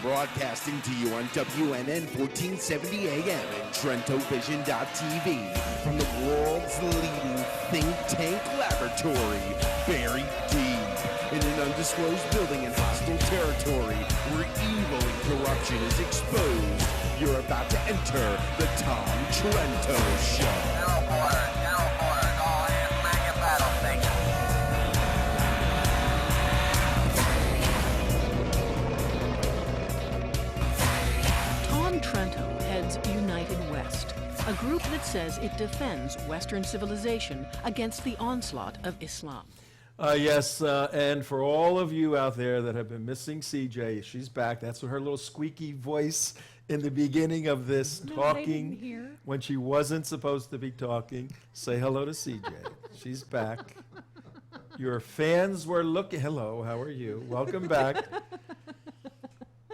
Broadcasting to you on WNN 1470 AM and TrentoVision.tv from the world's leading think tank laboratory, buried deep in an undisclosed building in hostile territory where evil and corruption is exposed. You're about to enter the Tom Trento Show. All hands back at battle station. Tom Trento heads United West, a group that says it defends Western civilization against the onslaught of Islam. Yes, and for all of you out there that have been missing CJ, she's back. That's her little squeaky voice in the beginning of this talking when she wasn't supposed to be talking. Say hello to CJ. She's back. Your fans were looking. Hello, how are you? Welcome back.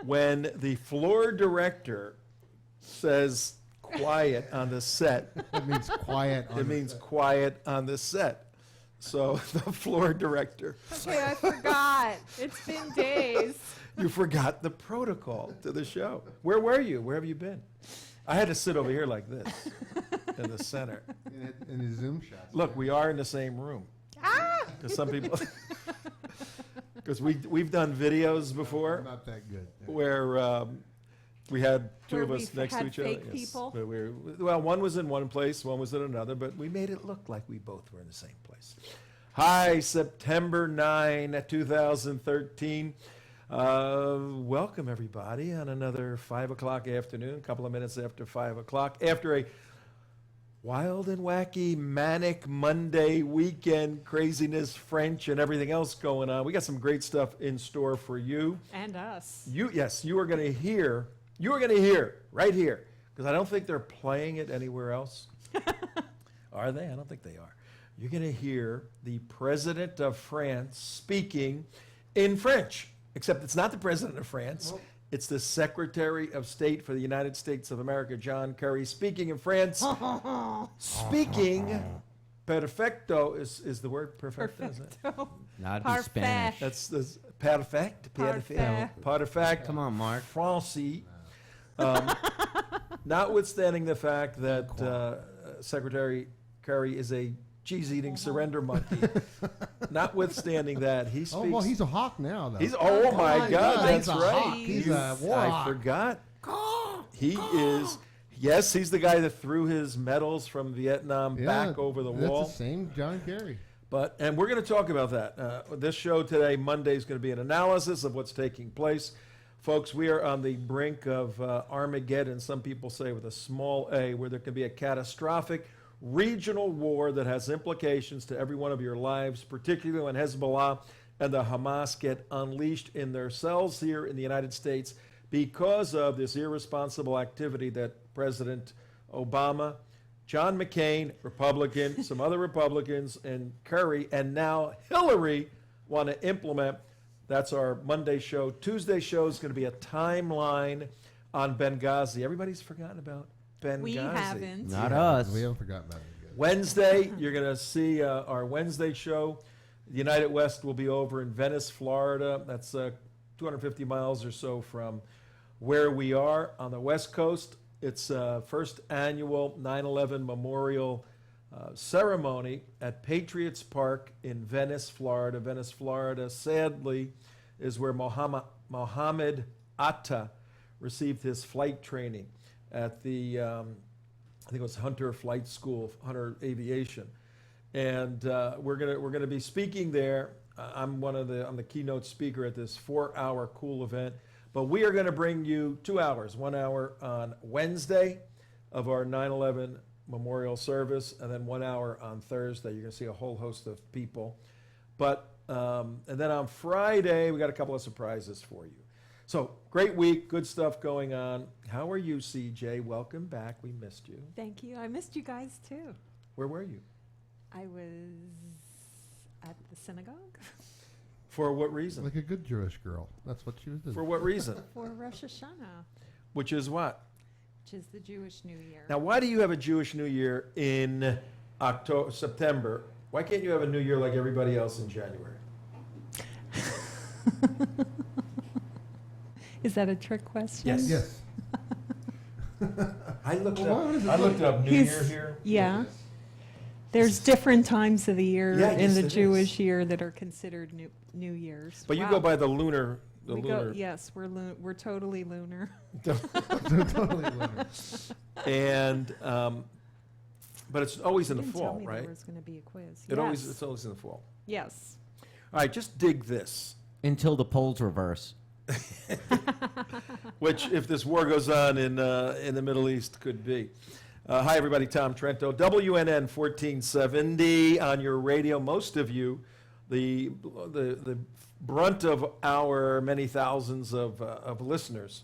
When the floor director says quiet on the set, It means quiet. it means quiet on the set. So the floor director, Okay, I forgot. It's been days. you forgot the protocol to the show. Where were you? Where have you been? I had to sit over here like this in the center. In his Zoom shots. Look, we are in the same room. Because some people, because we've done videos before Not that good. where we had two Where of us we've next to had each other. fake people? But well, one was in one place, one was in another, but we made it look like we both were in the same place. Hi, September 9, 2013. Welcome, everybody, on another 5 o'clock afternoon, a couple of minutes after 5 o'clock, after a wild and wacky, manic Monday weekend, craziness, French, and everything else going on. We got some great stuff in store for you. And us. You are going to hear right here, because I don't think they're playing it anywhere else. Are they? I don't think they are. You're going to hear the president of France speaking in French, except it's not the president of France. It's the Secretary of State for the United States of America, John Kerry, speaking in France. Speaking perfecto is the word perfecto, is it? Perfecto. Not Parfait. Spanish. That's the perfect. Parfait. Perfect. Come on, Mark. Francais. Notwithstanding the fact that Secretary Kerry is a cheese-eating surrender monkey. Notwithstanding that, he speaks. Oh, well, he's a hawk now, though. Oh my God, that's he's a right. hawk. He's a war I hawk. forgot. He is. Yes, he's the guy that threw his medals from Vietnam back over the wall. That's the same John Kerry. And we're going to talk about that. This show today, Monday, is going to be an analysis of what's taking place. Folks, we are on the brink of Armageddon, some people say with a small a, where there can be a catastrophic regional war that has implications to every one of your lives, particularly when Hezbollah and the Hamas get unleashed in their cells here in the United States because of this irresponsible activity that President Obama, John McCain, Republican, some other Republicans, and Kerry, and now Hillary want to implement. That's our Monday show. Tuesday show is going to be a timeline on Benghazi. Everybody's forgotten about Benghazi. We haven't. Not us. We haven't forgotten about it. Wednesday, you're going to see our Wednesday show. The United West will be over in Venice, Florida. That's 250 miles or so from where we are on the West Coast. It's first annual 9/11 memorial ceremony at Patriots Park in Venice, Florida. Venice, Florida, sadly, is where Mohammed Atta received his flight training at the, I think it was Hunter Flight School, Hunter Aviation. And we're gonna be speaking there. I'm the keynote speaker at this 4-hour cool event. But we are going to bring you 2 hours, 1 hour on Wednesday of our 9/11 memorial service, and then 1 hour on Thursday. You're going to see a whole host of people. But and then on Friday, we got a couple of surprises for you. So great week, good stuff going on. How are you, CJ? Welcome back. We missed you. Thank you. I missed you guys too. Where were you? I was at the synagogue For what reason? Like a good Jewish girl. That's what she was doing. For what reason? for Rosh Hashanah, Which is what? which is the Jewish New Year. Now, why do you have a Jewish New Year in September? Why can't you have a New Year like everybody else in January? Is that a trick question? Yes. Yes. I looked Well, up. what is it I looked like? up New He's- Year here. Yeah. There's different times of the year Yeah, in yes, the it Jewish is. year that are considered New Year's. But you Wow. go by the lunar. The We lunar. go, yes, we're totally lunar. Totally lunar. And but it's always in You the didn't tell fall, me right? There was going to be a quiz. It's Yes. always in the fall. Yes. All right, just dig this. Until the poles reverse. Which, if this war goes on in the Middle East, could be. Hi, everybody. Tom Trento, WNN 1470 on your radio. Most of you, the brunt of our many thousands of listeners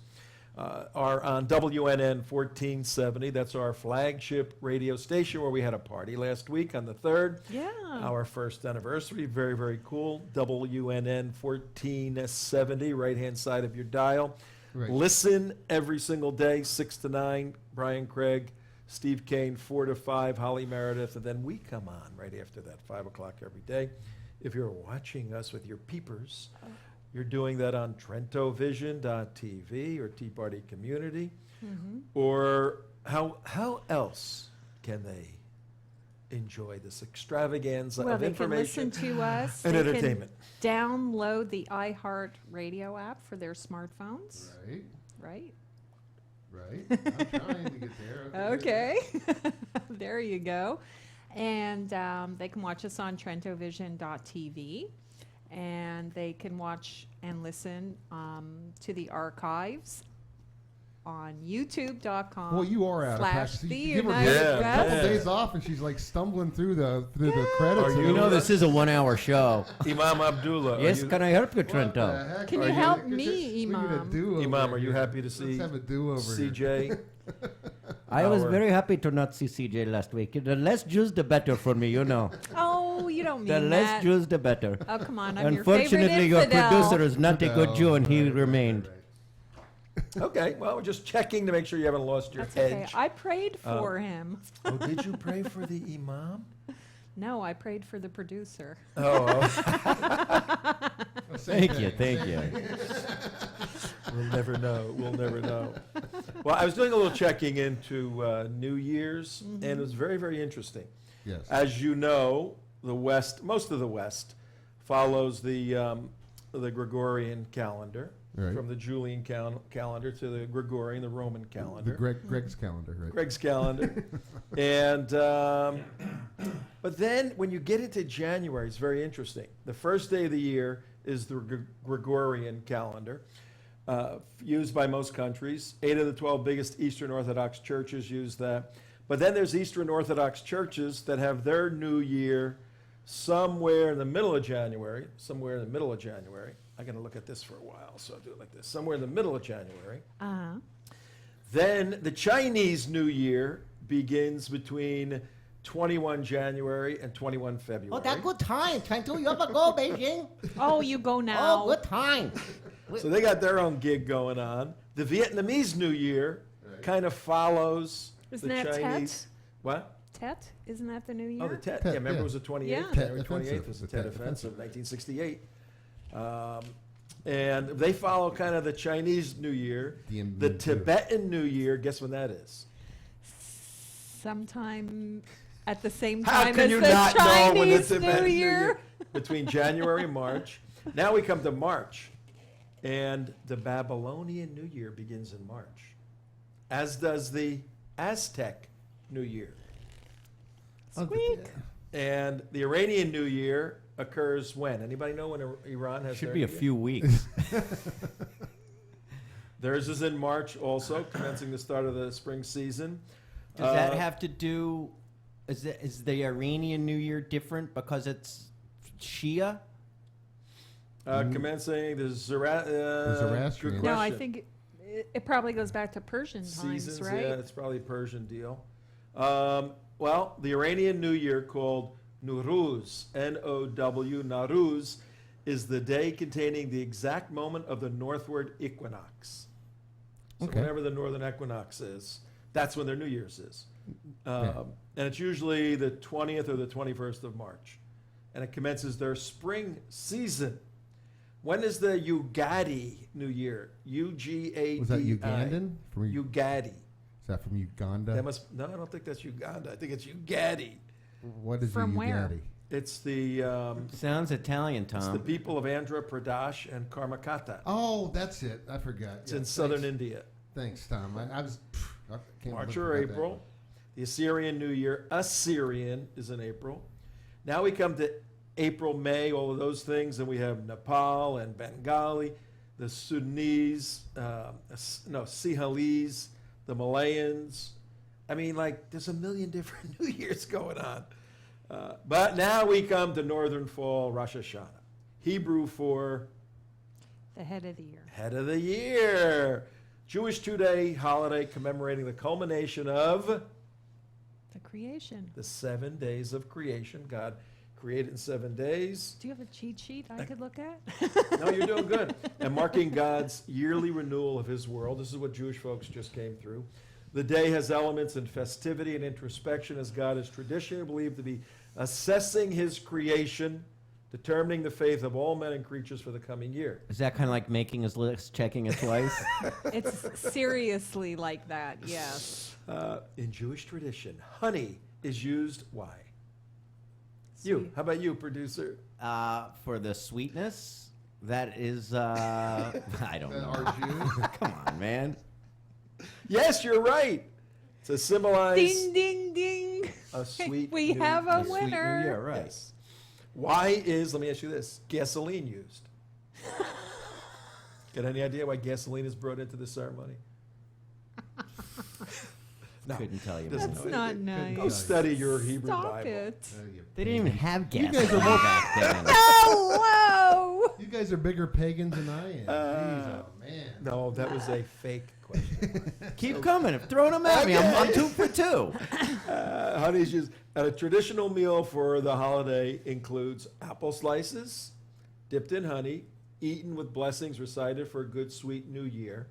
are on WNN 1470. That's our flagship radio station where we had a party last week on the 3rd. Yeah. Our first anniversary. Very, very cool. WNN 1470, right-hand side of your dial. Right. Listen every single day, 6 to 9. Brian Craig, Steve Kane, 4 to 5. Holly Meredith. And then we come on right after that, 5 o'clock every day. If you're watching us with your peepers, you're doing that on TrentoVision.tv or Tea Party Community. Mm-hmm. Or how else can they enjoy this extravaganza Well, of they can information listen to us. and They entertainment? Can download the iHeart Radio app for their smartphones. Right. Right? Right. I'm trying to get there. Okay. There you go. And they can watch us on TrentoVision.tv. And they can watch and listen to the archives on YouTube.com. Well, you are out of slash practice. the You give her United Yeah, a couple West. man. days off, and she's like stumbling through the credits. Are and you You know this is a 1-hour show. Imam Abdullah. Yes, can I help you, What the Trento? heck? Can Are you you- help We me, need a Imam? do-over Imam, are you here. happy to see Let's have a do-over here. CJ? I was Our- very happy to not see CJ last week. The less Jews, the better for me, you know. Oh, you don't mean The that. less Jews, the better. Oh, come on. I'm your favorite Unfortunately, your infidel. producer is not a good Jew, and he Right, right, remained. right. Okay, well, we're just checking to make sure you haven't lost your That's okay. edge. I prayed for him. Oh, did you pray for the Imam? No, I prayed for the producer. Oh, Well, same Thank you, thing. thank you. we'll never know. We'll never know. Well, I was doing a little checking into New Year's, and it was very, very interesting. Yes. As you know, the West, most of the West, follows the Gregorian calendar, Right. from the Julian calendar to the Gregorian, the Roman calendar. The Greg's calendar, right? Greg's calendar. And but then when you get into January, it's very interesting. The first day of the year is the Gregorian calendar, used by most countries. 8 of the 12 biggest Eastern Orthodox churches use that. But then there's Eastern Orthodox churches that have their New Year somewhere in the middle of January. I'm going to look at this for a while, so I'll do it like this. Somewhere in the middle of January. Uh-huh. Then the Chinese New Year begins between 21 January and 21 February. Oh, that good time, Trento. You ever go, Beijing? Oh, you go now. Oh, good time. So they got their own gig going on. The Vietnamese New Year kind of follows Isn't the that Chinese. Tet? What? Tet? Isn't that the new year? Oh, the Tet. Tet, Yeah, remember yeah. it was the 28th. Yeah. January Tet 28th Offensive, was the the Tet Tet Offensive, 1968. And they follow kind of the Chinese New Year. The Tibetan New Year, guess when that is? Sometime at the same How time can as you the not know when the Chinese Tibetan New Year. Between January and March. Now we come to March, and the Babylonian New Year begins in March, as does the Aztec New Year. Squeak. And the Iranian New Year occurs when? Anybody know when Iran has Should their be a New Year? few weeks. Theirs is in March also, commencing the start of the spring season. Does that have to do? Is the Iranian New Year different because it's Shia? Commencing the Zoroastrian. good No, I question. think it probably goes back to Persian times, Seasons, right? yeah, it's probably a Persian deal. Well, the Iranian New Year, called Nowruz, N-O-W, Nowruz, is the day containing the exact moment of the northward equinox. So Okay. whenever the northern equinox is, that's when their New Year's is. Yeah. And it's usually the 20th or the 21st of March. And it commences their spring season. When is the Ugadi New Year? U-G-A-D-I. Was that Ugandan? Ugadi. Is that from Uganda? No, I don't think that's Uganda. I think it's Ugadi. What is From a where? Ugadi? It's the Sounds Italian, it's the Tom. people of Andhra Pradesh and Karmakata. Oh, that's it. I forgot. It's in southern India. Thanks, Tom. I was. I can't March believe or I forgot that April. one. The Assyrian New Year. Assyrian is in April. Now we come to April, May, all of those things, and we have Nepal and Bengali, the Sudanese, Sinhalese, the Malayans. I mean, like, there's a million different New Years going on. But now we come to Northern Fall, Rosh Hashanah. Hebrew for The head of the year. Head of the Year. Jewish two-day holiday commemorating the culmination of The creation. the 7 days of creation. God created in 7 days. Do you have a cheat sheet I could look at? No, you're doing good. And marking God's yearly renewal of his world. This is what Jewish folks just came through. The day has elements in festivity and introspection, as God is traditionally believed to be assessing his creation, determining the faith of all men and creatures for the coming year. Is that kind of like making his list, checking it twice? It's seriously like that, yes. In Jewish tradition, honey is used. Why? You. Sweet. How about you, producer? For the sweetness, that is, I don't know. Are Jews? Come on, man. Yes, you're right. To symbolize Ding, ding, ding. a sweet We new have a A sweet New winner. Year, right. Yes. Why is, let me ask you this, gasoline used? Got any idea why gasoline is brought into the ceremony? No. Couldn't tell you. Doesn't That's know not anything. nice. Go study your Hebrew Stop Bible. it. They didn't even have gas guys are back then. Hello. You guys are bigger pagans than I am. Jeez, oh man. No, that was a fake question. Keep coming. Throwing them at me. I'm 2 for 2. Honey's used. A traditional meal for the holiday includes apple slices dipped in honey, eaten with blessings recited for a good, sweet new year.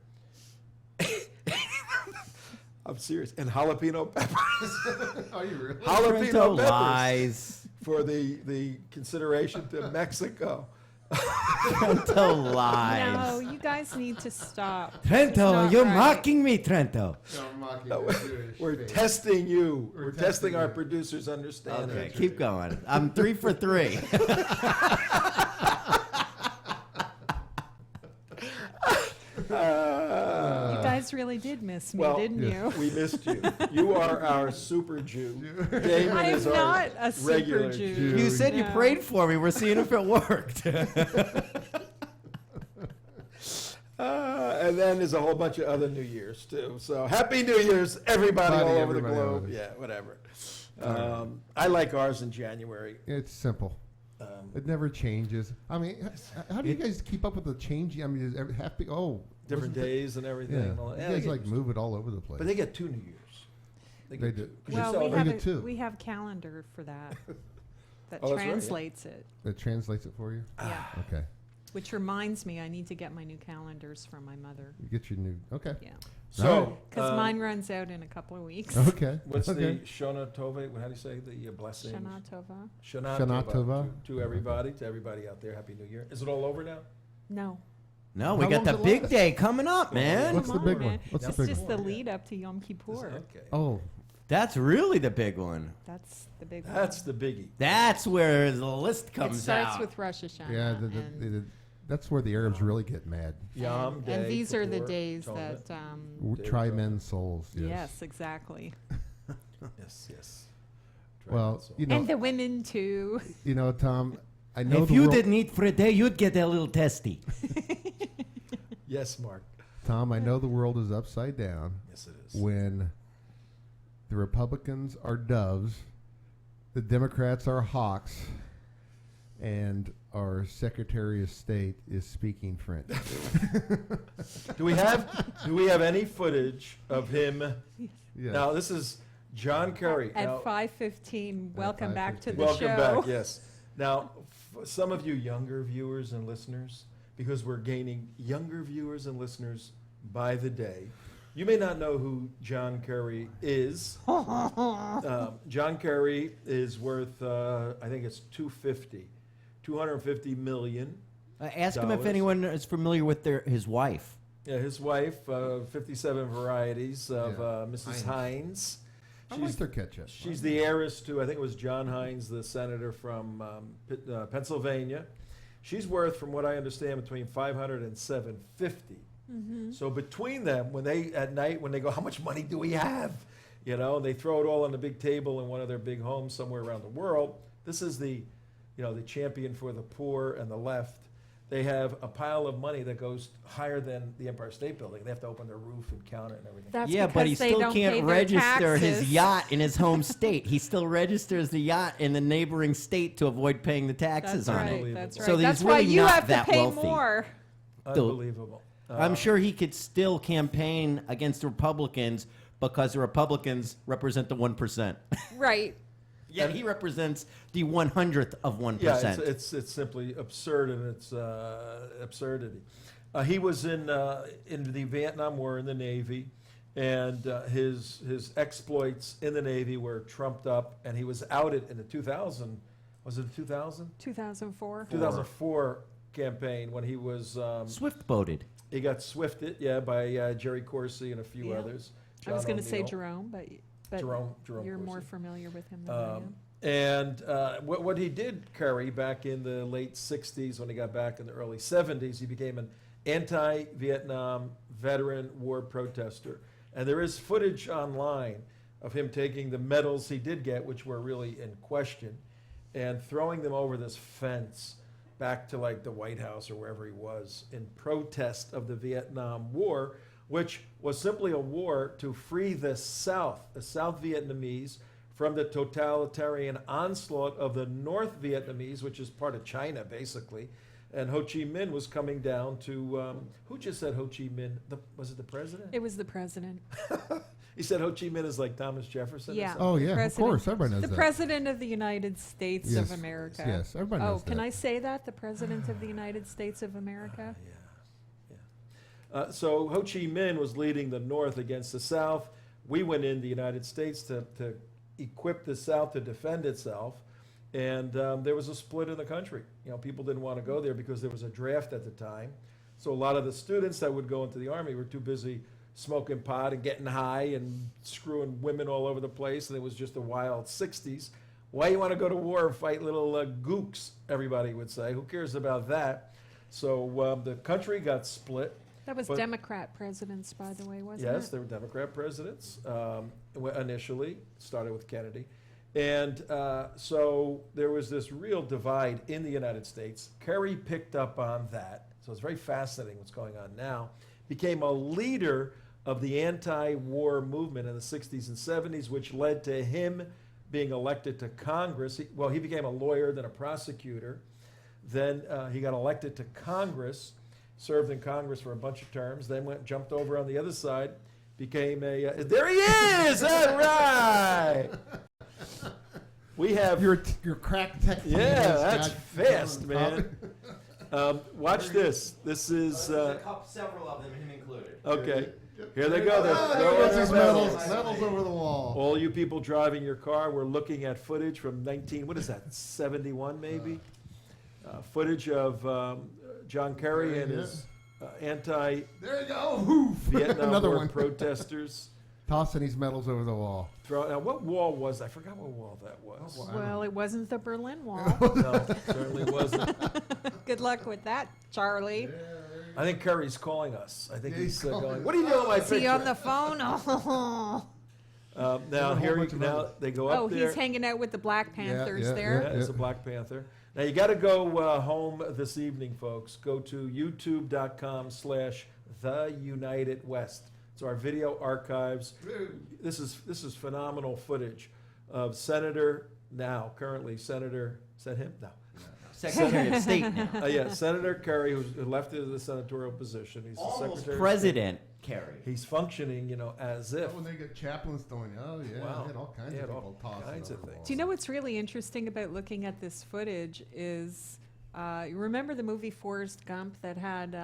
I'm serious. And jalapeno peppers. Are you really? Jalapeno Trento peppers lies. for the consideration to Mexico. Trento lies. No, you guys need to stop. It's Trento, not you're right. mocking me, Trento. No, I'm mocking the Jewish We're faith. testing you. We're testing testing our you. producers' understanding. Okay, keep going. I'm 3 for 3. You guys really did miss me, Well, didn't you? We missed you. You are our super Jew. Damon I'm is our not a regular super Jew. Jew. You said you No. prayed for me. We're seeing if it worked. And then there's a whole bunch of other New Years too. So happy New Year's, everybody all over the Everybody all globe. over. Yeah, whatever. I like ours in January. It's simple. It never changes. I mean, how do you guys keep up with the changing? I mean, is every happy? Oh, Different wasn't it- days and everything. Yeah, and all that. you Yeah, they guys get like used to move it all over the place. it. But they get 2 New Years. They get do. 2. 'Cause you Well, celebrate- I get two. we have calendar for that. That Oh, that's right, yeah. translates it. It translates it for you. Yeah. Okay, Which reminds me, I need to get my new calendars from my mother. you get your new. Okay, Yeah. So, Because mine runs out in a couple of weeks. okay. what's okay. the Shona Tove? How do you say the blessing? Shana Tova. Shana Shana Tova Tova. to everybody out there. Happy New Year. Is it all over now? No. No, we How got long the does it big last? day coming up, man. What's the Come big on, one? man. What's It's the big just one? the lead up to Yom Is Kippur. it? Okay. Oh, That's really the big one. That's the big one. That's the biggie. That's where the list It comes starts out. with Rosh Hashanah. yeah. and, That's where the Arabs really get mad. Yom Day. and these are the Kippur, days Atonement. that. Day Try of men's souls. Yes. Yes, exactly. Yes. Well, So- you know, And the women too. Tom. I know If the you world, didn't eat for a day, you'd get a little testy. Yes, Mark. Tom, I know the world is upside down Yes, it is. when the Republicans are doves, the Democrats are hawks, and our Secretary of State is speaking French. Do we have any footage of him? Yes. Now this is John Kerry. At Now, 5:15. Welcome back to the welcome show. back. Yes. Now, some of you younger viewers and listeners, because we're gaining younger viewers and listeners by the day, you may not know who John Kerry is. John Kerry is worth, I think it's 250 million. Ask him if anyone is familiar with his wife. Yeah, his wife, 57 varieties of Mrs. Hines. I like their ketchup. She's the heiress to, I think it was John Hines, the senator from Pennsylvania. She's worth, from what I understand, between $500 and $750. So between them, when they at night, when they go, how much money do we have? You know, they throw it all on the big table in one of their big homes somewhere around the world. This is the, the champion for the poor and the left. They have a pile of money that goes higher than the Empire State Building. They have to open their roof and count it and everything. That's Yeah, but he because they still don't pay can't their register his taxes. yacht in his home state. He still registers the yacht in the neighboring state to avoid paying the taxes That's on right. it. That's So right. he's That's why really you not have to that pay wealthy. more. Unbelievable. I'm sure he could still campaign against the Republicans because the Republicans represent the 1%. Right. Yeah, he represents the 100th of 1%. Yeah, it's simply absurd in its absurdity. He was in the Vietnam War in the Navy, and his exploits in the Navy were trumped up, and he was outed in the 2000, was it 2000? 2004. 2004 campaign when he was, Swift boated. he got swifted, by Jerry Coursey and a few Yeah. others. I was John going to say O'Neill. Jerome, but Jerome you're more Coursey. familiar with him than I am. And what he did, Kerry, back in the late 60s, when he got back in the early 70s, he became an anti-Vietnam veteran war protester. And there is footage online of him taking the medals he did get, which were really in question, and throwing them over this fence back to like the White House or wherever he was in protest of the Vietnam War, which was simply a war to free the South Vietnamese, from the totalitarian onslaught of the North Vietnamese, which is part of China, basically. And Ho Chi Minh was coming down to, who just said Ho Chi Minh? Was it the president? It was the president. He said Ho Chi Minh is like Thomas Jefferson? or Yeah. something? Oh, yeah, of President- course. Everybody knows The that. president of the United States Yes, of America. yes, everybody knows can that. I say that? The president of the United States of America? So Ho Chi Minh was leading the North against the South. We went in the United States to equip the South to defend itself. And there was a split in the country. People didn't want to go there because there was a draft at the time. So a lot of the students that would go into the Army were too busy smoking pot and getting high and screwing women all over the place. And it was just a wild 60s. Why you want to go to war and fight little gooks, everybody would say. Who cares about that? So the country got split. That was But- Democrat presidents, by the way, wasn't it? Yes, they were Democrat presidents initially, started with Kennedy. And so there was this real divide in the United States. Kerry picked up on that. So it's very fascinating what's going on now. Became a leader of the anti-war movement in the 60s and 70s, which led to him being elected to Congress. He became a lawyer, then a prosecutor. Then he got elected to Congress, served in Congress for a bunch of terms, then jumped over on the other side, became a, there he is, all right. We have, Your crack tech. yeah, that's fast, man. Watch this. This is, Several of them, him included. okay, here they go. They're There's throwing his their medals, medals. medals over the wall. All you people driving your car, we're looking at footage from 71 maybe? Footage of John Kerry and his anti-Vietnam There you go. Woof. Another War one. protesters. Tossing these medals over the wall. Now, what wall was that? I forgot what wall that was. Oh, wow. Well, it wasn't the Berlin Wall. No, certainly wasn't. Good luck with that, Charlie. I think Kerry's calling us. I think Yeah, he's he's calling going, us. what are you doing with my Is he on picture? the phone? Oh, Now, a whole here, bunch of now others. they go up there. he's hanging out with the Black Panthers yeah, there. Yeah, it's a Black Panther. Now you got to go home this evening, folks. Go to youtube.com/TheUnitedWest. It's our video archives. This is phenomenal footage of currently Senator, is that him? No. Secretary of State now. Yeah, Senator Kerry, who left the senatorial position. He's the Almost Secretary of President Kerry. State. He's functioning, as if. When they get chaplains throwing, oh yeah, Wow. they had all kinds They of had people all tossing kinds of over the things. wall. Do you know what's really interesting about looking at this footage is You remember the movie Forrest Gump that had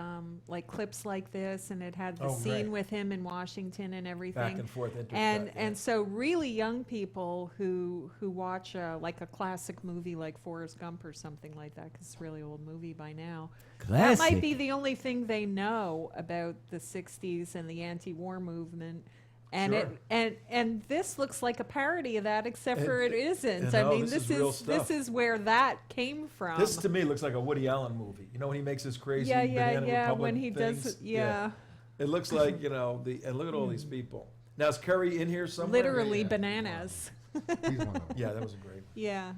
like clips like this, and it had the Oh, scene right. with him in Washington and everything. Back and forth intercut, And yeah. and so really young people who watch like a classic movie like Forrest Gump or something like that, 'cause it's a really old movie by now. That might be the only thing they know about the 60s and the anti-war movement. And Sure. and this looks like a parody of that, except for it isn't. no, I mean, this is real stuff. this is where that came from. This to me looks like a Woody Allen movie. You know when he makes his crazy Banana Republic when he things? does, yeah. It looks like, and look at all these people. Now is Kerry in here somewhere? Literally bananas. He's one of them. Yeah, that was great. Yeah.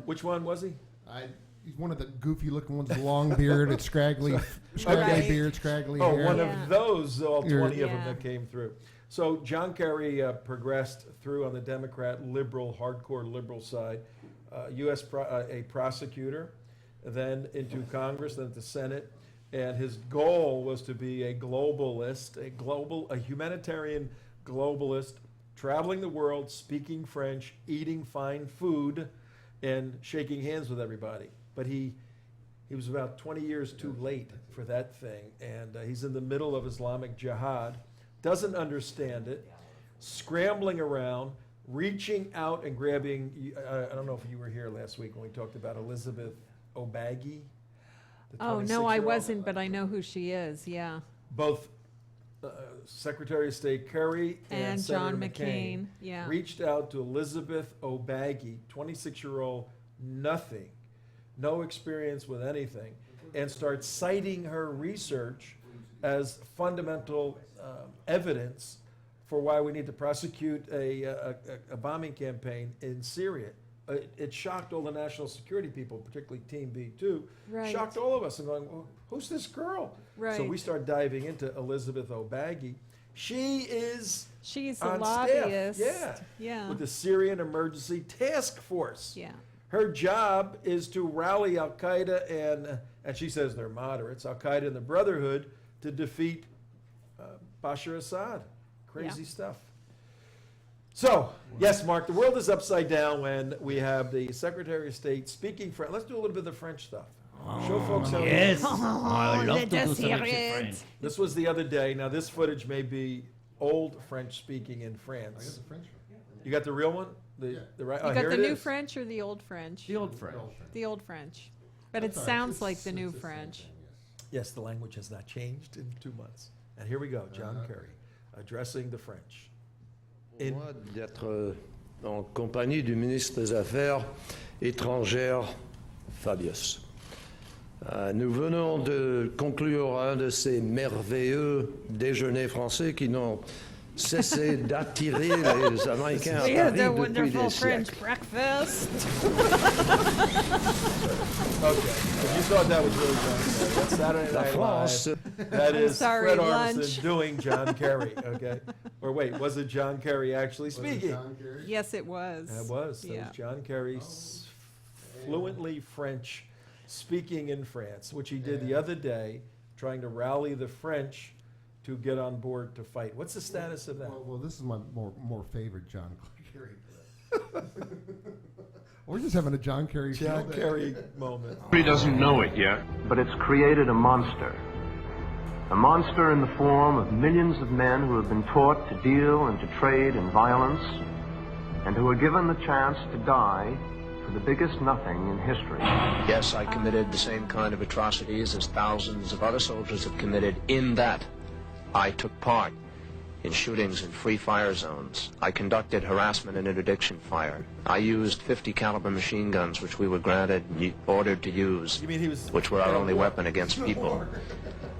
Which one was he? He's one of the goofy looking ones, long beard, and scraggly Right. beard, scraggly Oh, hair. one Yeah. of those, all 20 of them Yeah. that came through. So John Kerry progressed through on the Democrat liberal, hardcore liberal side, a prosecutor, then into Congress, then to Senate, and his goal was to be a globalist, a humanitarian globalist, traveling the world, speaking French, eating fine food, and shaking hands with everybody. But he was about 20 years too late for that thing, and he's in the middle of Islamic jihad, doesn't understand it, scrambling around, reaching out and grabbing. I don't know if you were here last week when we talked about Elizabeth Obagi. the Oh, no, I 26-year-old. wasn't, but I know who she is, yeah. Both Secretary of State Kerry And Senator John McCain, yeah. reached out to Elizabeth Obagi, 26-year-old, nothing, no experience with anything, and start citing her research as fundamental evidence for why we need to prosecute a bombing campaign in Syria. It shocked all the national security people, particularly Team B2. Right. Shocked all of us and going, well, who's this girl? So Right. we start diving into Elizabeth Obagi. She's She's a on lobbyist. staff, Yeah. with the Syrian Emergency Task Force. Yeah. Her job is to rally Al Qaeda and she says they're moderates, Al Qaeda and the Brotherhood, to defeat Bashar Assad. Crazy Yeah. stuff. So, yes, Mark, the world is upside down when we have the Secretary of State speaking French. Let's do a little bit of the French stuff. Show folks how Yes, I love to do let us some hear extra it. French. This was the other day. Now, this footage may be old French speaking in I got France. the French one. You got the real one? Yeah. The right? You oh, got here the it new is. French or the old French? The old French. The old French. But it That's all right. sounds like It's- the new it's the same French. thing, yes. Yes, the language has not changed in 2 months. And here we go, John Kerry addressing the French. Pour moi, d'être en compagnie du ministre des Affaires étrangères, Fabius. Nous venons de conclure un de ces merveilleux déjeuners français qui n'ont cessé d'attirer les Américains à We had Paris a depuis wonderful des French siècles. breakfast. Okay, if you thought that was really John Kerry, that's Saturday La Night France, Live. That is sorry, Fred lunch. Armisen doing John Kerry, okay? Or wait, was it John Kerry actually Was it speaking? John Kerry? Yes, it was. That was Yeah. John Kerry fluently French speaking in France, which he did the other day, trying to rally the French to get on board to fight. What's the status of that? Well, this is my more favorite John Kerry. We're just having a John Kerry John field day. Kerry moment. He doesn't know it yet. But it's created a monster. A monster in the form of millions of men who have been taught to deal and to trade in violence, and who are given the chance to die for the biggest nothing in history. Yes, I committed the same kind of atrocities as thousands of other soldiers have committed, in that I took part in shootings in free fire zones. I conducted harassment and interdiction fire. I used 50 caliber machine guns, which we were ordered to use, You mean he was which were our at only war? weapon against people.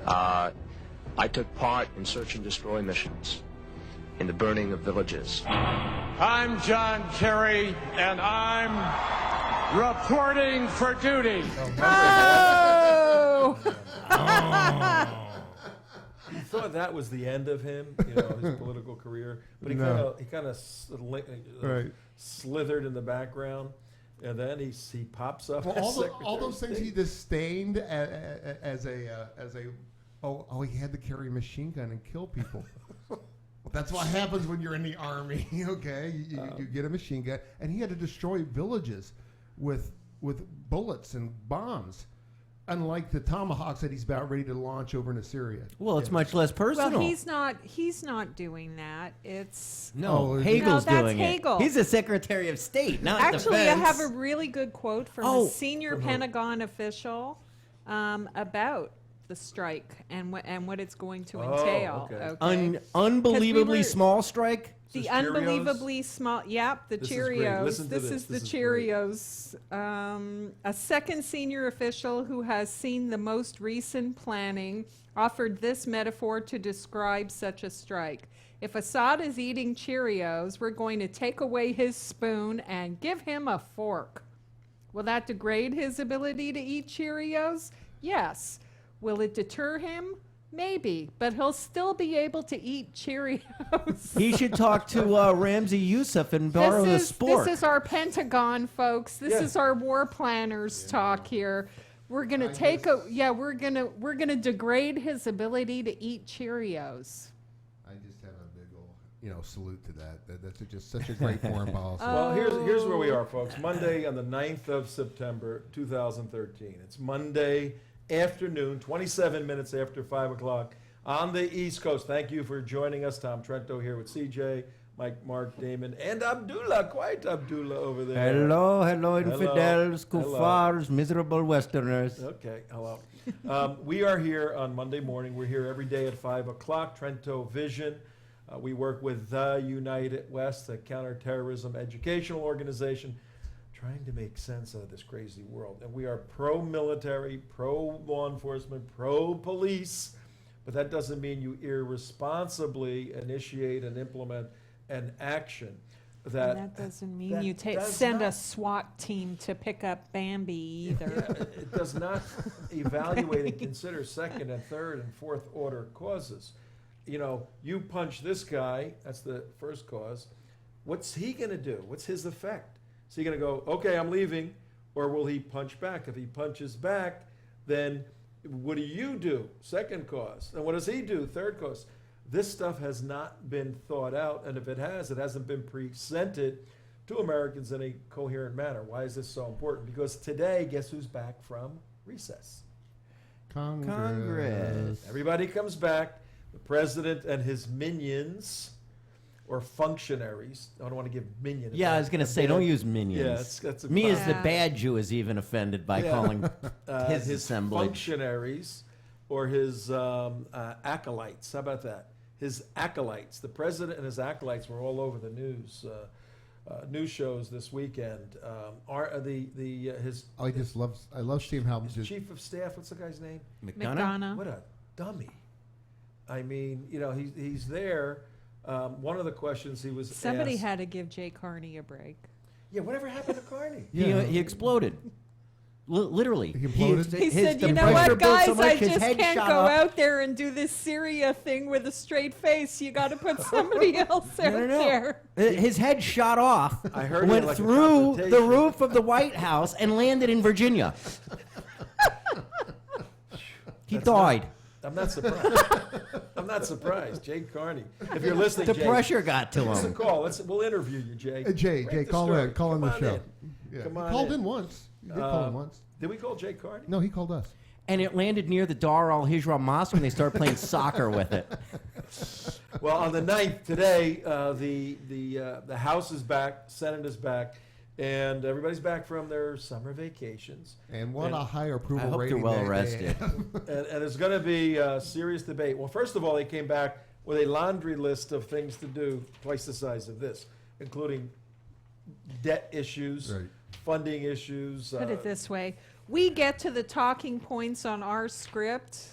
I took part in search and destroy missions, in the burning of villages. I'm John Kerry, and I'm reporting for duty. Oh! You thought that was the end of him, his political career, but he No. kind of Right. slithered in the background, and then he pops up. Well, as all Secretary those of things he State. disdained as a he had to carry a machine gun and kill people. That's what happens when you're in the army. Okay, you get a machine gun, and he had to destroy villages with bullets and bombs. unlike the tomahawks that he's about ready to launch over into Syria. Well, it's much less personal. Well, he's not doing that. It's Hegel's that's doing Hegel. it. He's a Secretary of State, not Actually, defense. I have a really good quote from a senior Pentagon official about the strike and what it's going to entail. Okay. Unbelievably small strike. The unbelievably small, the Cheerios. This is the Cheerios. A second senior official who has seen the most recent planning offered this metaphor to describe such a strike. If Assad is eating Cheerios, we're going to take away his spoon and give him a fork. Will that degrade his ability to eat Cheerios? Yes. Will it deter him? Maybe, but he'll still be able to eat Cheerios. He should talk to Ramzi Youssef and borrow the sport. This is our Pentagon, folks. This is our war planners talk here. We're gonna we're gonna degrade his ability to eat Cheerios. I just have a big old, salute to that. That's just such a great foreign policy. Well, here's where we are, folks. Monday on the 9th of September, 2013. It's Monday afternoon, 27 minutes after 5 o'clock on the East Coast. Thank you for joining us. Tom Trento here with CJ, Mike, Mark, Damon, and Abdullah, quite Abdullah over there. Hello, infidels, kuffars, miserable Westerners. Okay, hello. We are here on Monday morning. We're here every day at 5 o'clock, TrentoVision. We work with the United West, a counterterrorism educational organization, trying to make sense out of this crazy world. And we are pro-military, pro-law enforcement, pro-police, but that doesn't mean you irresponsibly initiate and implement an action that doesn't mean you send a SWAT team to pick up Bambi either. It does not evaluate and consider second and third and fourth order causes. You punch this guy, that's the first cause. What's he going to do? What's his effect? Is he going to go, okay, I'm leaving, or will he punch back? If he punches back, then what do you do? Second cause. And what does he do? Third cause. This stuff has not been thought out, and if it has, it hasn't been presented to Americans in a coherent manner. Why is this so important? Because today, guess who's back from recess? Congress. Everybody comes back. The president and his minions, or functionaries. I don't want to give minion. Yeah, I was going to say, don't use minions. Yeah, that's Me as the bad Jew is even offended by calling his assemblage. Functionaries or his acolytes. How about that? His acolytes. The president and his acolytes were all over the news shows this weekend. I love seeing how his chief of staff. What's the guy's name? McDonough. What a dummy! I mean, he's there. One of the questions he was somebody asked, had to give Jay Carney a break. Yeah, whatever happened to Carney? He exploded. Literally. He said, you know what, guys, I just can't go out there and do this Syria thing with a straight face. You got to put somebody else out there. His head shot off, went through the roof of the White House, and landed in Virginia. He died. I'm not surprised. I'm not surprised. Jay Carney. If you're listening, the Jay, pressure got to him. Give us a call. We'll interview you, Jay. Jay, call in the show. Yeah. Come on. He called in once. He did call in once. Did we call Jay Carney? No, he called us. And it landed near the Dar al-Hijra Mosque when they started playing soccer with it. Well, on the 9th today, the House is back, Senate is back, and everybody's back from their summer vacations. And what a high approval rating. I hope they're well rested. And there's going to be a serious debate. Well, first of all, they came back with a laundry list of things to do, twice the size of this, including debt issues, funding issues. Put it this way. We get to the talking points on our script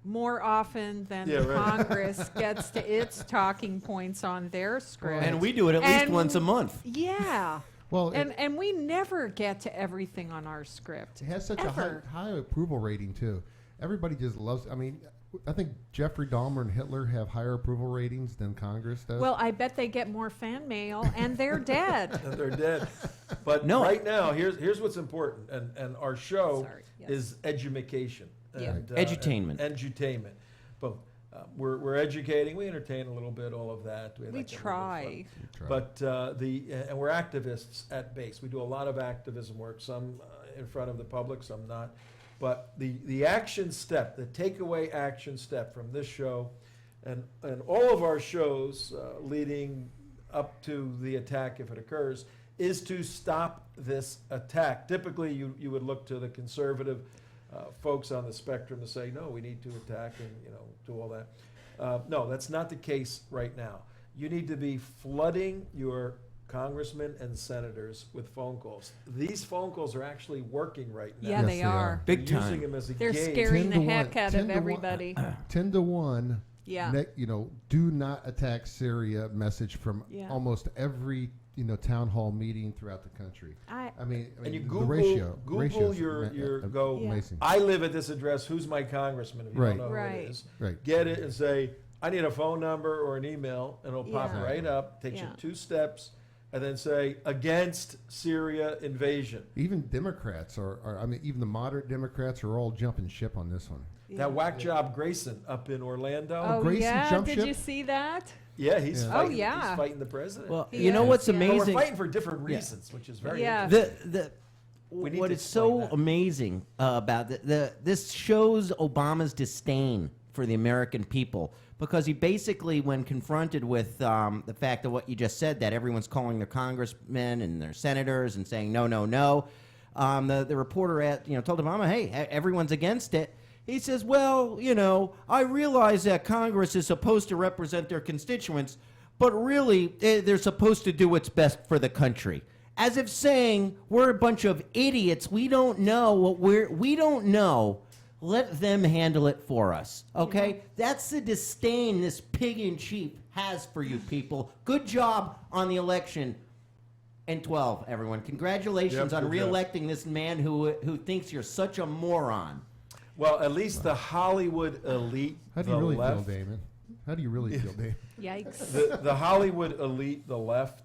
more often than Congress gets to its talking points on their script. And we do it at least once a month. Yeah. Well, and we never get to everything on our script. It has such a high approval rating, too. Everybody just loves, I think Jeffrey Dahmer and Hitler have higher approval ratings than Congress does. Well, I bet they get more fan mail, and they're dead. And they're dead. But right now, here's what's important, and our show is edumacation. And, edutainment. Edutainment. Both. We're educating. We entertain a little bit. All of that. We try. But and we're activists at base. We do a lot of activism work. Some in front of the public, so I'm not. But the action step, the takeaway action step from this show and all of our shows leading up to the attack, if it occurs, is to stop this attack. Typically, you would look to the conservative folks on the spectrum to say, no, we need to attack and do all that. No, that's not the case right now. You need to be flooding your congressmen and senators with phone calls. These phone calls are actually working right now. Yeah, they are. Big They're time. using them as a They're gauge. scaring the 10 to heck 1, out 10 of to 1. everybody. 10-1. Yeah. Do not attack Syria message from Yeah. almost every town hall meeting throughout the country. I mean And you the Google, ratio. Google ratio's your go. Yeah. amazing. I live at this address. Who's my congressman? If you Right. don't know who Right. it is, Right. get it and say, I need a phone number or an email, and it'll pop Yeah. right up. Takes you Yeah. 2 steps, and then say against Syria invasion. Even Democrats even the moderate Democrats are all jumping ship on this one. That whack job Grayson up in Orlando. Oh, Grayson yeah. jumped Did ship? you see that? Yeah, he's Yeah. fighting. Oh, yeah. He's fighting the president. Well, He you know is, what's yeah. But we're amazing? fighting for different reasons, which is very Yeah. interesting. We need What to is so explain that. amazing about this shows Obama's disdain for the American people, because he basically, when confronted with the fact of what you just said, that everyone's calling their congressmen and their senators and saying no, no, no, the reporter told Obama, hey, everyone's against it. He says, well, I realize that Congress is supposed to represent their constituents, but really they're supposed to do what's best for the country. As if saying, we're a bunch of idiots. We don't know what we don't know. Let them handle it for us. Okay? That's the disdain this pig in chief has for you people. Good job on the election in 12, everyone. Congratulations Yep, on good job. reelecting this man who thinks you're such a moron. Well, at least the Hollywood elite, How do the you really left, feel, Damon? How do you really feel, Damon? Yikes. the Hollywood elite, the left,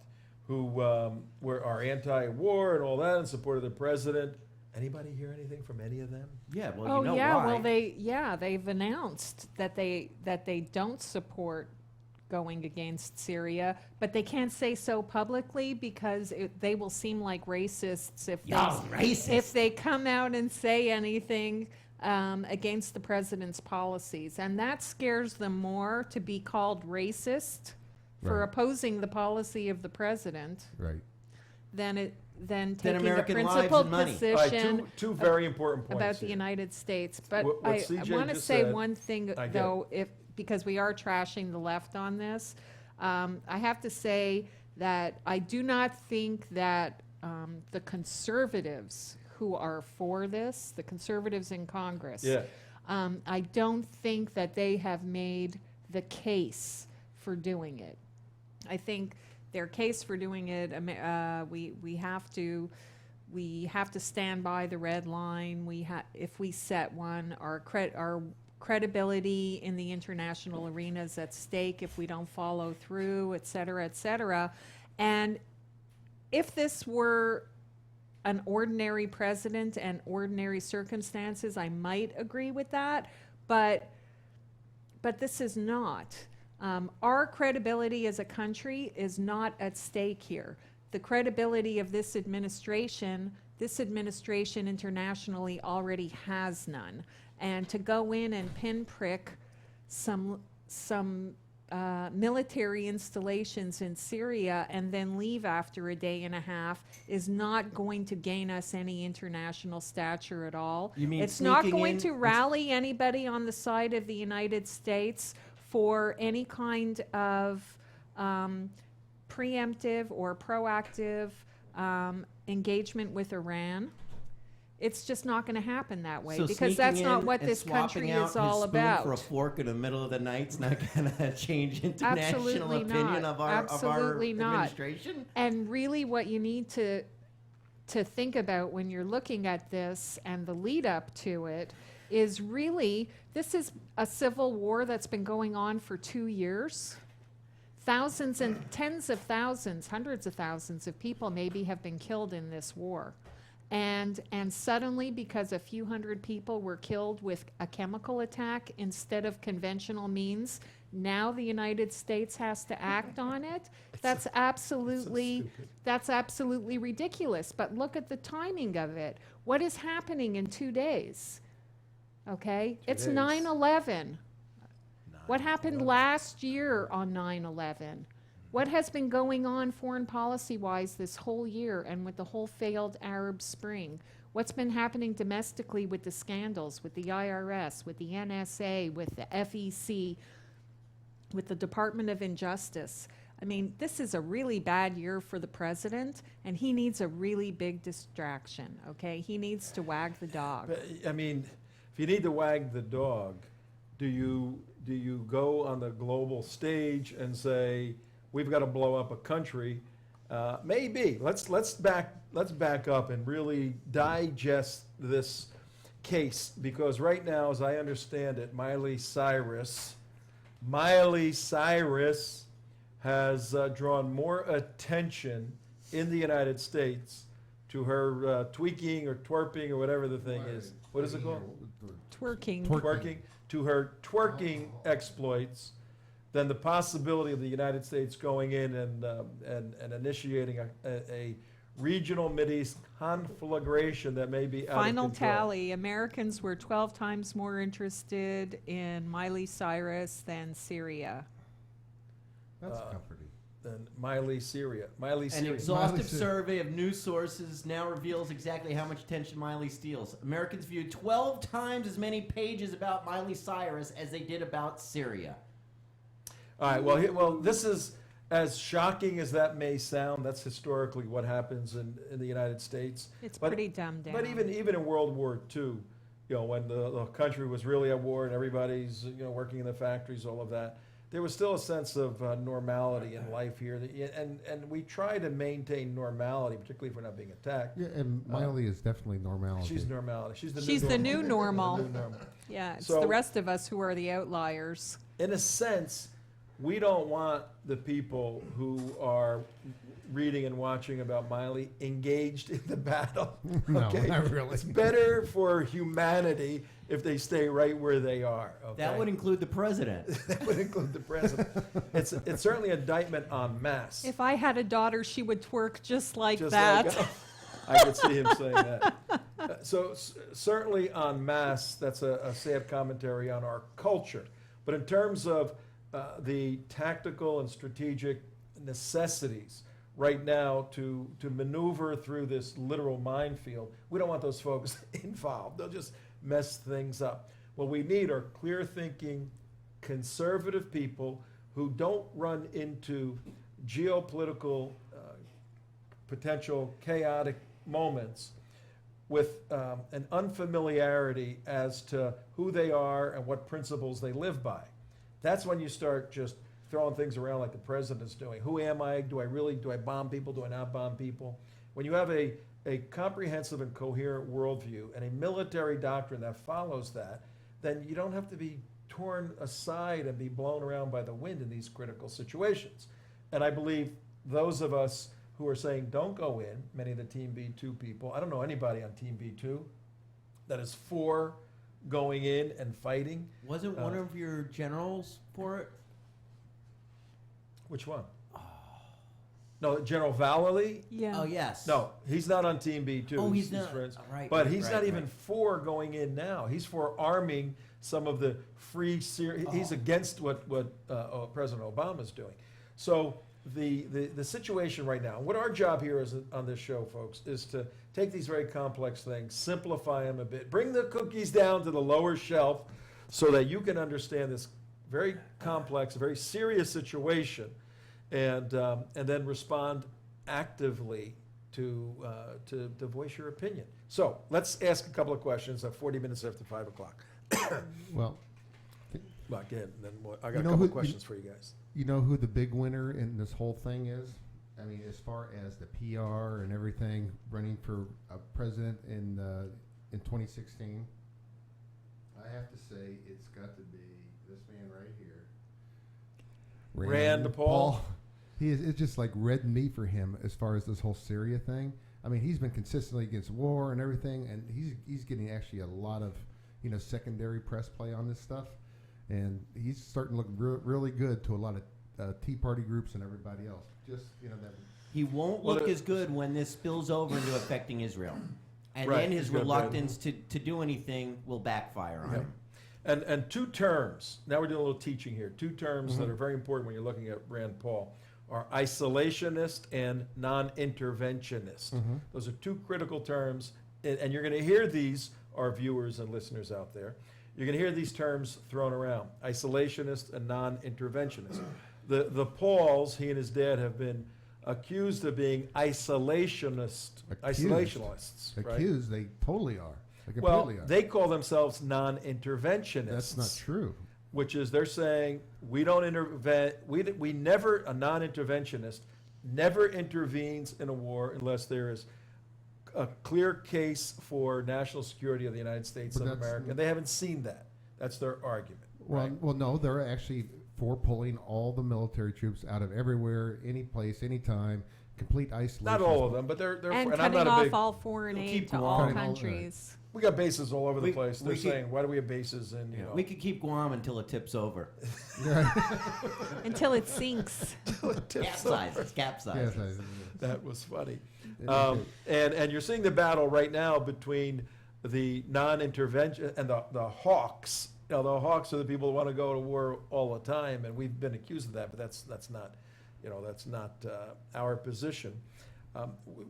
who are anti-war and all that and supported the president. Anybody hear anything from any of them? Yeah, well, Oh you know yeah, why. well they've announced that they don't support going against Syria, but they can't say so publicly because they will seem like racists if they come out and say anything against the president's policies, and that scares them more to be called racist for Right. opposing the policy of the president Right. than taking a American lives principled and money. position All right, two very important points about the here. United States. But What I CJ want to just say said, one thing, I get though, because we are trashing the left on this. I have to say that I do not think that the conservatives who are for this, the conservatives in Congress, Yeah. I don't think that they have made the case for doing it. I think their case for doing it, we have to stand by the red line. If we set one, our credibility in the international arena is at stake if we don't follow through, et cetera, et cetera. And if this were an ordinary president and ordinary circumstances, I might agree with that, but this is not. Our credibility as a country is not at stake here. The credibility of this administration internationally already has none. And to go in and pinprick some military installations in Syria and then leave after a day and a half is not going to gain us any international stature at all. You mean it's not sneaking going in to rally anybody on the side of the United States for any kind of preemptive or proactive engagement with Iran. It's just not going to happen that way, So because sneaking that's not in what and this swapping country out is all his spoon about. for a fork in the middle of the night's not going to change international Absolutely opinion not. of our Absolutely not. administration. And really what you need to think about when you're looking at this and the lead up to it is really, this is a civil war that's been going on for 2 years. Thousands and tens of thousands, hundreds of thousands of people maybe have been killed in this war. And suddenly, because a few hundred people were killed with a chemical attack instead of conventional means, now the United States has to act on it. That's absolutely ridiculous. But look at the timing of it. What is happening in 2 days? Okay? It's days. 9/11. What happened last year on 9/11? What has been going on foreign policy-wise this whole year and with the whole failed Arab Spring? What's been happening domestically with the scandals, with the IRS, with the NSA, with the FEC, with the Department of Injustice? I mean, this is a really bad year for the president, and he needs a really big distraction, okay? He needs to wag the dog. But, I mean, if you need to wag the dog, do you go on the global stage and say, we've got to blow up a country? Maybe. Let's back up and really digest this case, because right now, as I understand it, Miley Cyrus has drawn more attention in the United States to her tweaking or twerping or whatever the thing is. What is it called? Twerking. To her twerking exploits than the possibility of the United States going in and initiating a regional Mideast conflagration that may be out Final of control. tally, Americans were 12 times more interested in Miley Cyrus than Syria. That's comforting. Than Syria. An exhaustive survey of news sources now reveals exactly how much attention Miley steals. Americans viewed 12 times as many pages about Miley Cyrus as they did about Syria. All right, well, this is, as shocking as that may sound, that's historically what happens in the United States. It's pretty dumbed down. But even in World War II, when the country was really at war and everybody's working in the factories, all of that, there was still a sense of normality in life here, and we try to maintain normality, particularly if we're not being attacked. Yeah, and Miley is definitely normality. She's normality. She's the new normal. The new normal. Yeah, it's So, the rest of us who are the outliers. in a sense, we don't want the people who are reading and watching about Miley engaged in the battle. No, okay? not really. It's better for humanity if they stay right where they are. Okay? That would include the president. That would include the president. It's certainly an indictment en masse. If I had a daughter, she would twerk just like Just that. like, I could see him saying that. So certainly en masse, that's a sad commentary on our culture. But in terms of the tactical and strategic necessities right now to maneuver through this literal minefield, we don't want those folks involved. They'll just mess things up. What we need are clear-thinking, conservative people who don't run into geopolitical potential chaotic moments with an unfamiliarity as to who they are and what principles they live by. That's when you start just throwing things around like the president is doing. Who am I? Do I bomb people? Do I not bomb people? When you have a comprehensive and coherent worldview and a military doctrine that follows that, then you don't have to be torn aside and be blown around by the wind in these critical situations. And I believe those of us who are saying don't go in, many of the Team B2 people, I don't know anybody on Team B2 that is for going in and fighting. Wasn't one of your generals for it? Which one? No, General Vallely? Yeah. Oh, yes. No, he's not on Team B2. Oh, he's not. friends. Right, but right, he's right, not even right. for going in now. He's for arming some of the free Syrian. He's against what President Obama's doing. So the situation right now, what our job here is on this show, folks, is to take these very complex things, simplify them a bit, bring the cookies down to the lower shelf so that you can understand this very complex, very serious situation, and then respond actively to voice your opinion. So let's ask a couple of questions at 40 minutes after 5 o'clock. Well, Again, then I got a couple of questions for you guys. You know who the big winner in this whole thing is? I mean, as far as the PR and everything, running for a president in 2016, I have to say it's got to be this man right here, Rand Paul. It's just like red meat for him as far as this whole Syria thing. I mean, he's been consistently against war and everything, and he's getting actually a lot of secondary press play on this stuff, and he's starting to look really good to a lot of Tea Party groups and everybody else. Just that. He won't look as good when this spills over into affecting Israel. And Right, then his he's got reluctance to do anything will backfire on him. And two terms, now we're doing a little teaching here, two terms that are very important when you're looking at Rand Paul are isolationist and non-interventionist. Those are two critical terms, and you're going to hear these, our viewers and listeners out there, you're going to hear these terms thrown around, isolationist and non-interventionist. The Pauls, he and his dad, have been accused of being isolationalists, right? Accused, they totally are. They Well, completely are. they call themselves non-interventionists. That's not true. Which is they're saying we don't intervene. We never, a non-interventionist never intervenes in a war unless there is a clear case for national security of the United States But of that's- America. And they haven't seen that. That's their argument. Well, right? well, no, they're actually for pulling all the military troops out of everywhere, any place, anytime, complete isolation. Not all of them, but they're And and I'm cutting not a off big. all foreign We'll aid keep to Guam. all Cutting all- countries. We got bases all over the place. They're we could- saying, why do we have bases in, you know? We could keep Guam until it tips over. Until it sinks. Capsizes. Yes, That was funny. Okay. And you're seeing the battle right now between the non-intervention and the hawks. You know, the hawks are the people who want to go to war all the time, and we've been accused of that, but that's not, that's not our position.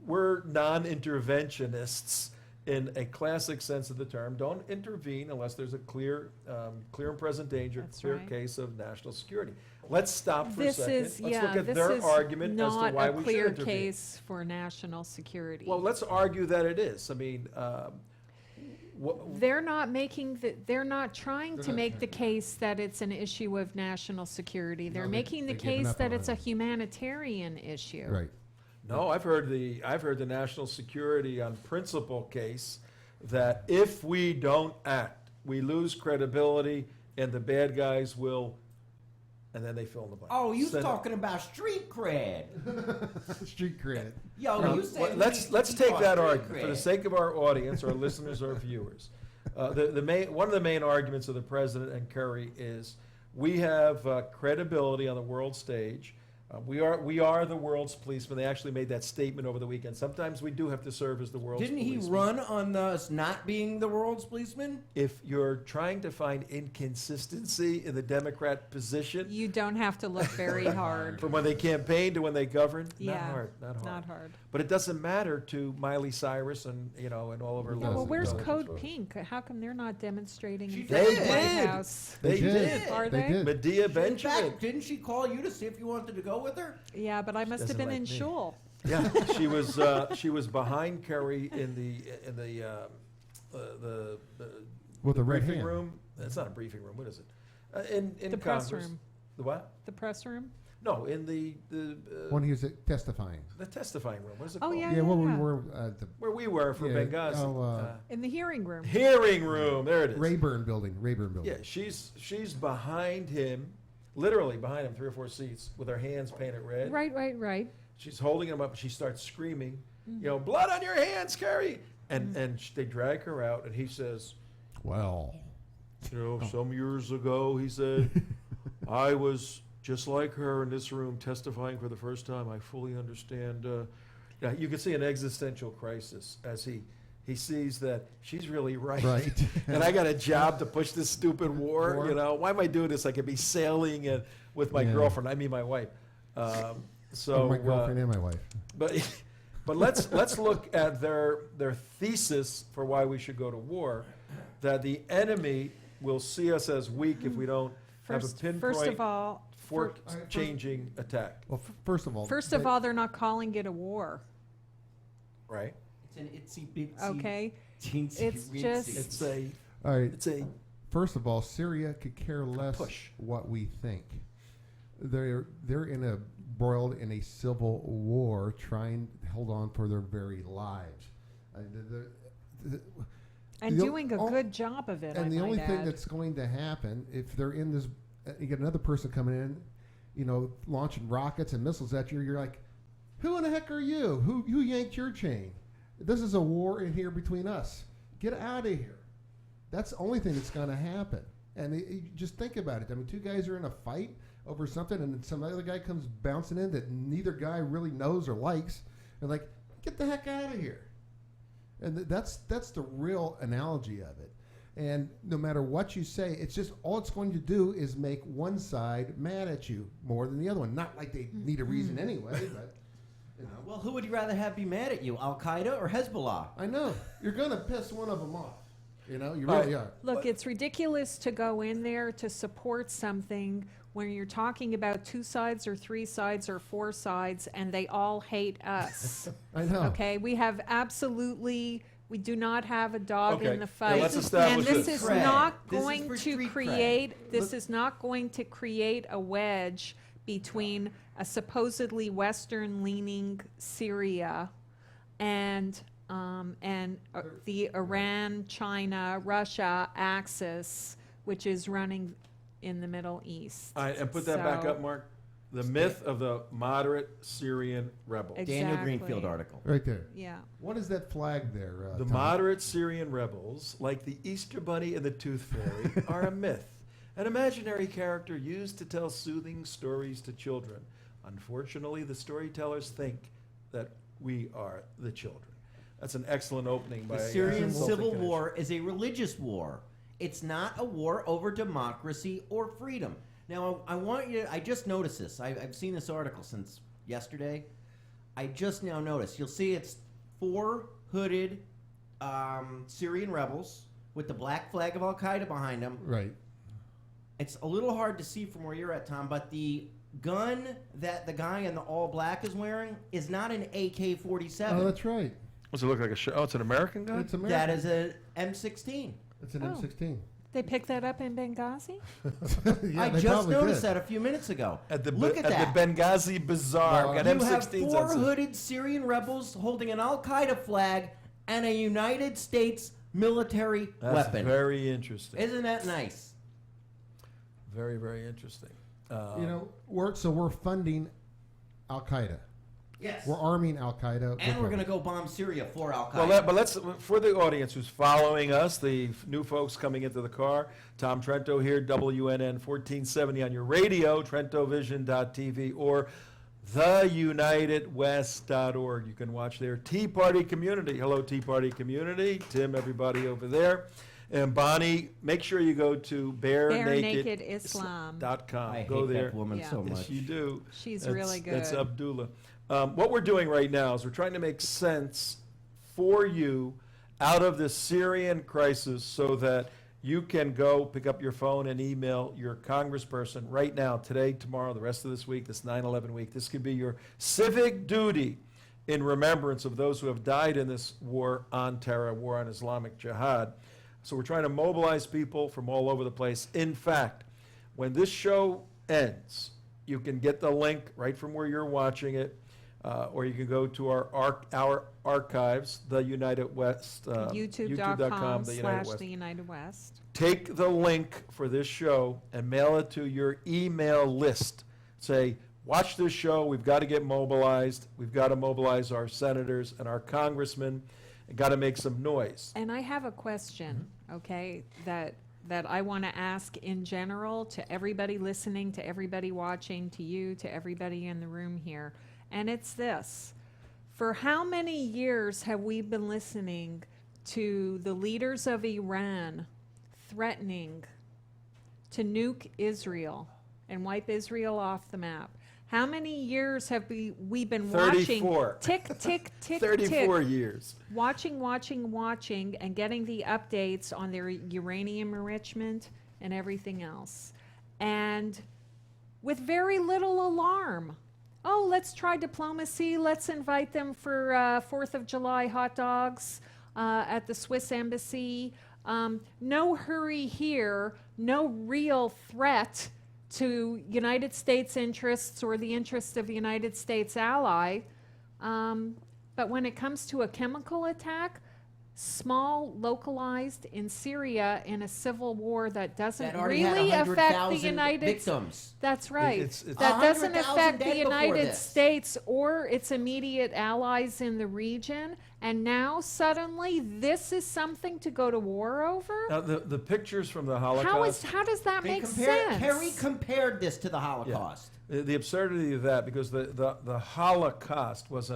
We're non-interventionists in a classic sense of the term. Don't intervene unless there's a clear and present danger, That's clear right. case of national security. Let's stop for This a second. is Let's look at this their is argument as to not why a we should clear intervene. case for national security. Well, let's argue that it is. I mean, They're not they're not trying to make the case that it's an issue of national security. They're No, making the they've given case up that on it's a it. humanitarian issue. Right. no, I've heard the national security on principle case that if we don't act, we lose credibility, and the bad guys will, and then they fill in the blank. Oh, you Send- talking about street cred? Street credit. Yo, Now, you said let's take that argument for the sake of our audience, our listeners, our viewers. One of the main arguments of the president and Kerry is we have credibility on the world stage. We are the world's policeman. They actually made that statement over the weekend. Sometimes we do have to serve as the world's Didn't he policeman. run on us not being the world's policeman? If you're trying to find inconsistency in the Democrat position You don't have to look very hard. from when they campaign to when they govern, Yeah, not hard. not hard. But it doesn't matter to Miley Cyrus and and all of her. It Well, doesn't. where's doesn't. Code Pink? How come they're not demonstrating in They front of the White did. House? They did. Are They they? did. Medea In Benjamin. fact, didn't she call you to see if you wanted to go with her? Yeah, but I must have doesn't been like in me. shul. Yeah, she was behind Kerry in the With a red briefing hand. room. It's not a briefing room. What is it? In The press Congress. room. The what? The press room? No, in the When he was testifying. the testifying room. What is it Oh, called? yeah. Yeah, well, we were Where we were for Yeah, Benghazi. In the hearing room. Hearing room. There it is. Rayburn building. Yeah, she's behind him, literally behind him, 3 or 4 seats, with her hands painted red. Right. She's holding him up. She starts screaming, blood on your hands, Kerry! And they drag her out, and he says, Well. some years ago, he said, I was just like her in this room testifying for the first time. I fully understand. Yeah, you can see an existential crisis as he sees that she's really right. Right. And I got a job to push this stupid war. War. Why am I doing this? I could be sailing with my Yeah. girlfriend. I mean my wife. So my girlfriend and my wife. but let's look at their thesis for why we should go to war. That the enemy will see us as weak if we don't have a pinpoint First of all, changing attack. Well, first of all, they're not calling it a war. Right? It's an itsy bitsy. Okay. Teensy It's weensy. just- all right. It's a First of all, Syria could care less push. what we think. They're embroiled in a civil war, trying to hold on for their very lives. And The doing a good job of it, And the only thing add. that's going to happen if they're in this, you get another person coming in, launching rockets and missiles at you. You're like, who in the heck are you? Who yanked your chain? This is a war in here between us. Get out of here. That's the only thing that's going to happen. And you just think about it. I mean, 2 guys are in a fight over something, and then some other guy comes bouncing in that neither guy really knows or likes. And like, get the heck out of here. And that's the real analogy of it. And no matter what you say, it's just all it's going to do is make one side mad at you more than the other one. Not like they need a reason anyway, but you know. Well, who would you rather have be mad at you, Al Qaeda or Hezbollah? I know you're going to piss one of them off. You know, you really are. Look, it's ridiculous to go in there to support something when you're talking about 2 sides or 3 sides or 4 sides, and they all hate us. I know. Okay, we do not have a dog Okay. in the fight. Now let's establish and this this. is Cred. not This is going for to street create this is not going to create a wedge between a supposedly Western leaning Syria and the Iran, China, Russia axis, which is running in the Middle East. All right, and put that back So- up, Mark. The myth of the moderate Syrian rebels. Daniel Exactly. Greenfield article. Right there. Yeah. What is that flag there? The Tom? moderate Syrian rebels, like the Easter Bunny and the Tooth Fairy, are a myth, an imaginary character used to tell soothing stories to children. Unfortunately, the storytellers think that we are the children. That's an excellent opening by The Syrian Consulting Civil Connection. War is a religious war. It's not a war over democracy or freedom. Now, I want you. I just noticed this. I've seen this article since yesterday. I just now noticed. You'll see it's 4 hooded Syrian rebels with the black flag of Al Qaeda behind them. Right. It's a little hard to see from where you're at, Tom, but the gun that the guy in the all black is wearing is not an AK-47. Oh, that's right. Does it look like a it's an American gun? It's American. That is a M16. It's an Oh. M16. They picked that up in Benghazi? Yeah, I they just probably noticed did. that a few minutes ago. Look at the Benghazi Bazaar. Well, Got You have M16s 4 on some- hooded Syrian rebels holding an Al Qaeda flag and a United States military That's weapon. very interesting. Isn't that nice? Very, very interesting. You know, we're funding Al Qaeda. Yes. We're arming Al Qaeda. And we're going to go bomb Syria for Al Qaeda. Well, but let's, for the audience who's following us, the new folks coming into the car, Tom Trento here, WNN 1470 on your radio, TrentoVision.tv, or theunitedwest.org. You can watch there. Tea Party Community. Hello, Tea Party Community. Tim, everybody over there. And Bonnie, make sure you go to BareNakedIslam.com. I Go hate there. that woman Yeah. so much. Yes, you do. She's really good. That's Abdullah. What we're doing right now is we're trying to make sense for you out of this Syrian crisis so that you can go pick up your phone and email your congressperson right now, today, tomorrow, the rest of this week, this 9/11 week. This could be your civic duty in remembrance of those who have died in this war on terror, war on Islamic jihad. So we're trying to mobilize people from all over the place. In fact, when this show ends, you can get the link right from where you're watching it, or you can go to our archives, the United West, YouTube.com the United / West. the United West. Take the link for this show and mail it to your email list. Say, watch this show. We've got to get mobilized. We've got to mobilize our senators and our congressmen. And got to make some noise. And I have a question, okay, that I want to ask in general to everybody listening, to everybody watching, to you, to everybody in the room here. And it's this. For how many years have we been listening to the leaders of Iran threatening to nuke Israel and wipe Israel off the map? How many years have we been 34. watching? Tick, tick, tick, 34 tick. years. Watching, and getting the updates on their uranium enrichment and everything else. And with very little alarm. Oh, let's try diplomacy. Let's invite them for 4th of July hot dogs at the Swiss embassy. No hurry here. No real threat to United States interests or the interests of a United States ally. But when it comes to a chemical attack, small, localized in Syria in a civil war that doesn't That already had really affect the 100,000 United victims. That's right. It's that doesn't 100,000 affect the dead before United this. States or its immediate allies in the region. And now suddenly this is something to go to war over? Now, the pictures from the Holocaust. How does that make sense? Kerry compared this to the Holocaust. The absurdity of that, because the Holocaust was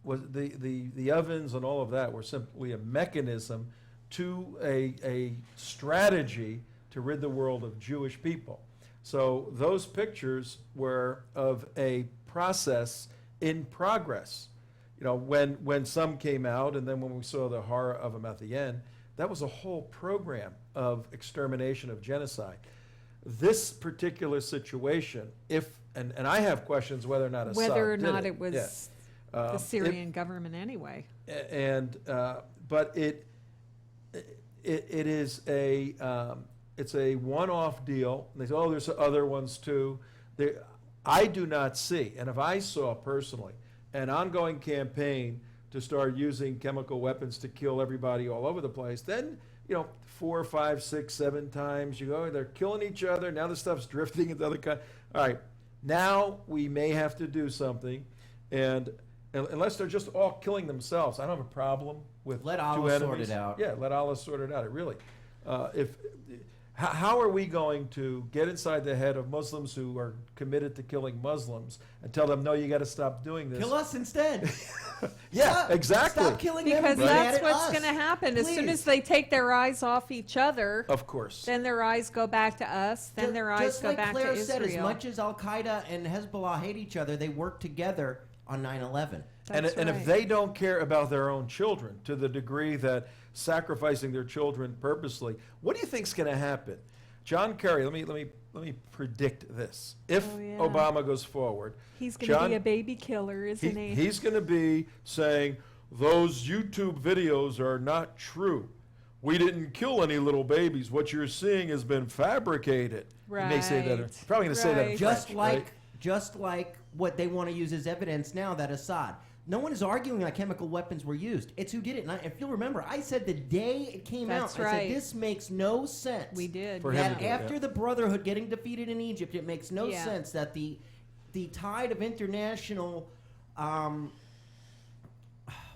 was the ovens and all of that were simply a mechanism to a strategy to rid the world of Jewish people. So those pictures were of a process in progress. You know, when some came out, and then when we saw the horror of them at the end, that was a whole program of extermination, of genocide. This particular situation, and I have questions whether or not Assad Whether or did not it. it was Yeah. the Syrian government anyway. But it is it's a one-off deal. And they say, oh, there's other ones too. I do not see, and if I saw personally an ongoing campaign to start using chemical weapons to kill everybody all over the place, then 4, 5, 6, 7 times you go, they're killing each other. Now the stuff's drifting into other kind. All right, now we may have to do something, and unless they're just all killing themselves, I don't have a problem with Let two Allah enemies. sort it out. Yeah, let Allah sort it out. It really, how are we going to get inside the head of Muslims who are committed to killing Muslims and tell them, no, you got to stop doing this? Kill us instead. Yeah, Stop- exactly. Stop killing them. Because and get that's at what's us. going to happen. As soon Please. as they take their eyes off each other, Of course. then their eyes go back to us, then their eyes Just go like back Claire to said, Israel. as much as Al-Qaeda and Hezbollah hate each other, they work together on 9/11. And That's if right. they don't care about their own children to the degree that sacrificing their children purposely, what do you think's going to happen? John Kerry, let me predict this. If Oh, yeah. Obama goes forward, He's going to be a baby killer, isn't he? he's going to be saying those YouTube videos are not true. We didn't kill any little babies. What you're seeing has been fabricated. He may say that. Right. Probably going to say that in Right. French, Just like what they want to use as evidence now that Assad. No one is arguing that chemical weapons were used. It's who did it. And if you'll remember, I said the day it came That's out, I right. said this makes no sense. We did. For him That to do it, after yeah. the Brotherhood getting defeated in Egypt, it makes no Yeah. sense that the tide of international,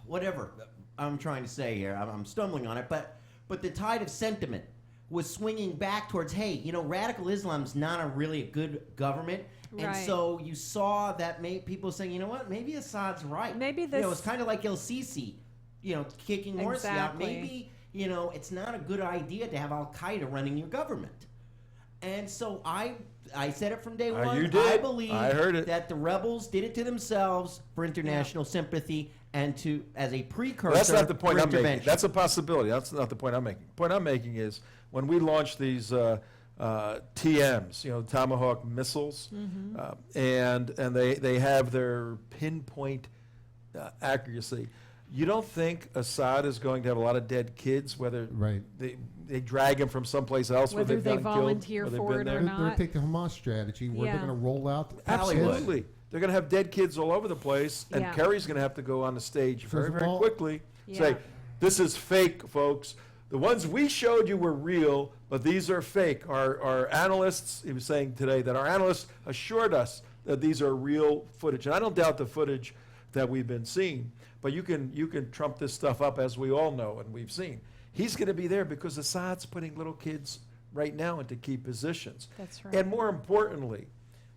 whatever I'm trying to say here, I'm stumbling on it, but the tide of sentiment was swinging back towards, hey, radical Islam's not a good government. And Right. so you saw that people saying, you know what, maybe Assad's right. Maybe this- it's kind of like El Sisi, kicking Morsi out. Exactly. Maybe, it's not a good idea to have Al-Qaeda running your government. And so I said it from day one. you did. I believe I heard it. that the rebels did it to themselves for international sympathy and as a precursor That's not the point for I'm making. intervention. That's a possibility. That's not the point I'm making. The point I'm making is when we launched these TMs, Tomahawk missiles, and they have their pinpoint accuracy. You don't think Assad is going to have a lot of dead kids, whether Right. they drag him from someplace else where Whether they've they gotten volunteer killed, or for they've it been or there? not. They're going to take the Hamas strategy where Yeah. they're going to roll out Absolutely. They're going to have dead kids all over the place, and Yeah. Kerry's going to have to go on the stage very, First of very all- quickly, Yeah. say, this is fake, folks. The ones we showed you were real, but these are fake. Our analysts, he was saying today that our analysts assured us that these are real footage. And I don't doubt the footage that we've been seeing, but you can trump this stuff up, as we all know and we've seen. He's going to be there because Assad's putting little kids right now into key positions. That's right. And more importantly,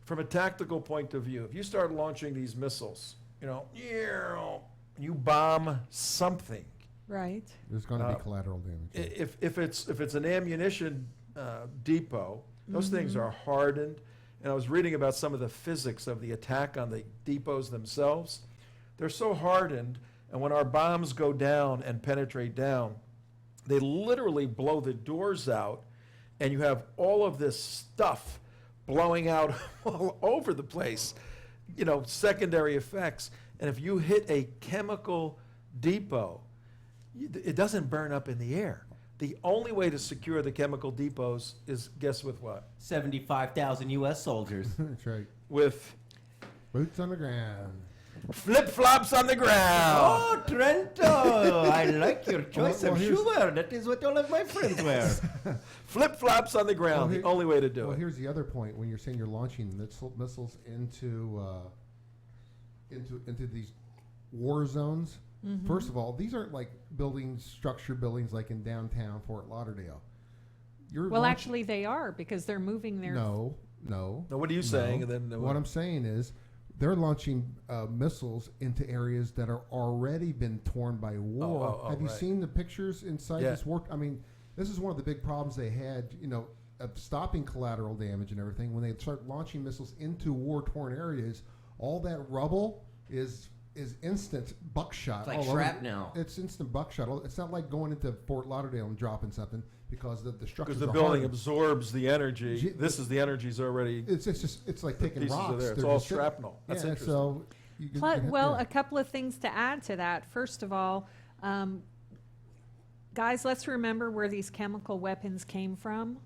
from a tactical point of view, if you start launching these missiles, you bomb something. Right. There's going to be collateral damage. If it's an ammunition depot, those things are hardened. And I was reading about some of the physics of the attack on the depots themselves. They're so hardened, and when our bombs go down and penetrate down, they literally blow the doors out, and you have all of this stuff blowing out all over the place, secondary effects. And if you hit a chemical depot, it doesn't burn up in the air. The only way to secure the chemical depots is, guess with what? 75,000 U.S. soldiers. That's right. With Boots on the ground. flip-flops on the ground. Oh, Trento! I like your choice Well, of here's- shoe. That is what all of my friends wear. Flip-flops on the ground, Well, the only way to do Well, it. here's the other point. When you're saying you're launching missiles into these war zones, first of all, these aren't like structure buildings like in downtown Fort Lauderdale. Well, actually, they are because they're moving their. No. Now, what are you saying? And then what I'm saying is, they're launching missiles into areas that are already been torn by war. Have you seen the pictures inside this war? I mean, this is one of the big problems they had, of stopping collateral damage and everything. When they start launching missiles into war-torn areas, all that rubble is instant buckshot. It's like shrapnel. It's instant buckshot. It's not like going into Fort Lauderdale and dropping something because the structures. Because the building absorbs the energy. This is the energy's already. It's like taking rocks. It's all shrapnel. That's interesting. So a couple of things to add to that. First of all, guys, let's remember where these chemical weapons came from.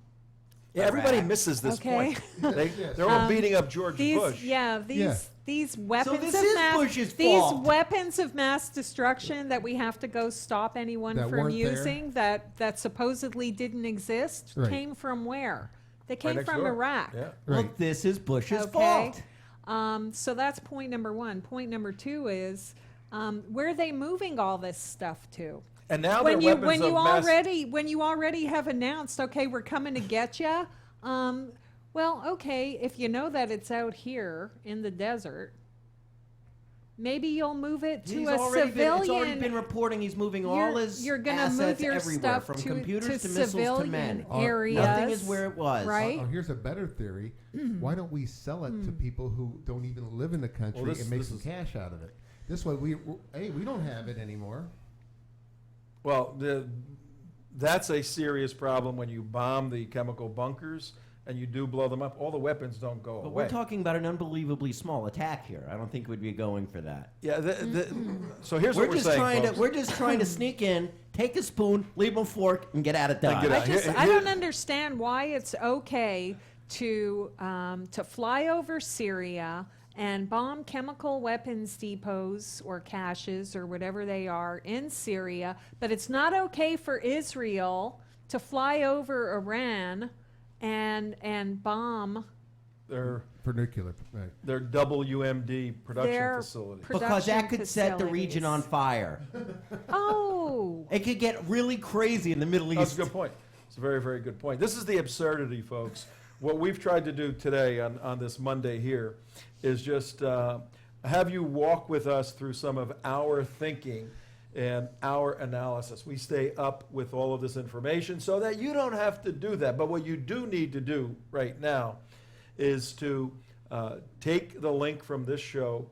Yeah, everybody misses this point. They're all beating up George Bush. These weapons weapons of mass destruction that we have to go stop anyone from using that supposedly didn't exist came from where? They came from Iraq. Yeah. Well, this is Bush's fault. So that's point number one. Point number two is where are they moving all this stuff to? And now when you already have announced, okay, we're coming to get you. Well, okay, if you know that it's out here in the desert, maybe you'll move it to a civilian. It's already been reporting he's moving all his You're going to assets move your everywhere, stuff from to computers to civilian missiles to men. areas. Nothing is where it was. Right? Here's a better theory. Why don't we sell it to people who don't even live in the country and make some cash out of it? This way, we don't have it anymore. Well, that's a serious problem when you bomb the chemical bunkers and you do blow them up. All the weapons don't go away. But we're talking about an unbelievably small attack here. I don't think we'd be going for that. Yeah. So here's what we're saying. We're just trying to sneak in, take a spoon, leave a fork, and get out of Dodge. I don't understand why it's okay to fly over Syria and bomb chemical weapons depots or caches or whatever they are in Syria, but it's not okay for Israel to fly over Iran and bomb for nuclear, right? Their WMD production facility. Because that could set the region on fire. It could get really crazy in the Middle East. That's a good point. It's a very, very good point. This is the absurdity, folks. What we've tried to do today on this Monday here is just have you walk with us through some of our thinking and our analysis. We stay up with all of this information so that you don't have to do that. But what you do need to do right now is to take the link from this show.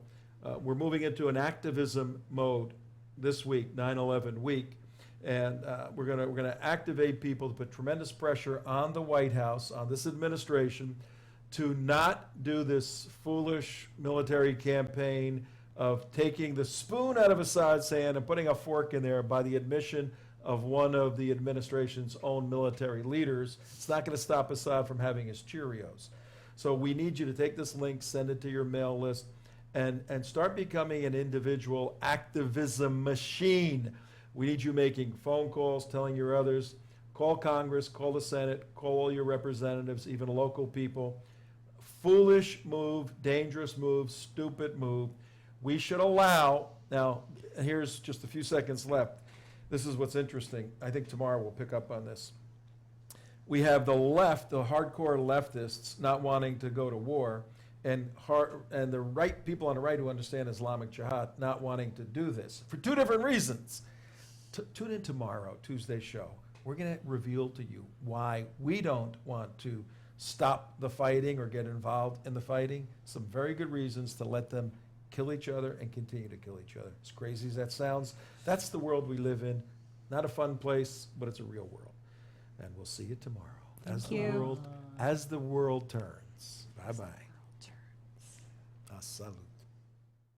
We're moving into an activism mode this week, 9/11 week. And we're gonna activate people to put tremendous pressure on the White House, on this administration, to not do this foolish military campaign of taking the spoon out of Assad's hand and putting a fork in there by the admission of one of the administration's own military leaders. It's not going to stop Assad from having his Cheerios. So we need you to take this link, send it to your mail list, and start becoming an individual activism machine. We need you making phone calls, telling your others, call Congress, call the Senate, call all your representatives, even local people. Foolish move, dangerous move, stupid move. We should allow, now here's just a few seconds left. This is what's interesting. I think tomorrow we'll pick up on this. We have the left, the hardcore leftists not wanting to go to war, and the right people on the right who understand Islamic Jihad not wanting to do this for two different reasons. Tune in tomorrow, Tuesday's show. We're going to reveal to you why we don't want to stop the fighting or get involved in the fighting. Some very good reasons to let them kill each other and continue to kill each other. As crazy as that sounds, that's the world we live in. Not a fun place, but it's a real world. And we'll see you tomorrow. As the world turns. Bye-bye. Salud.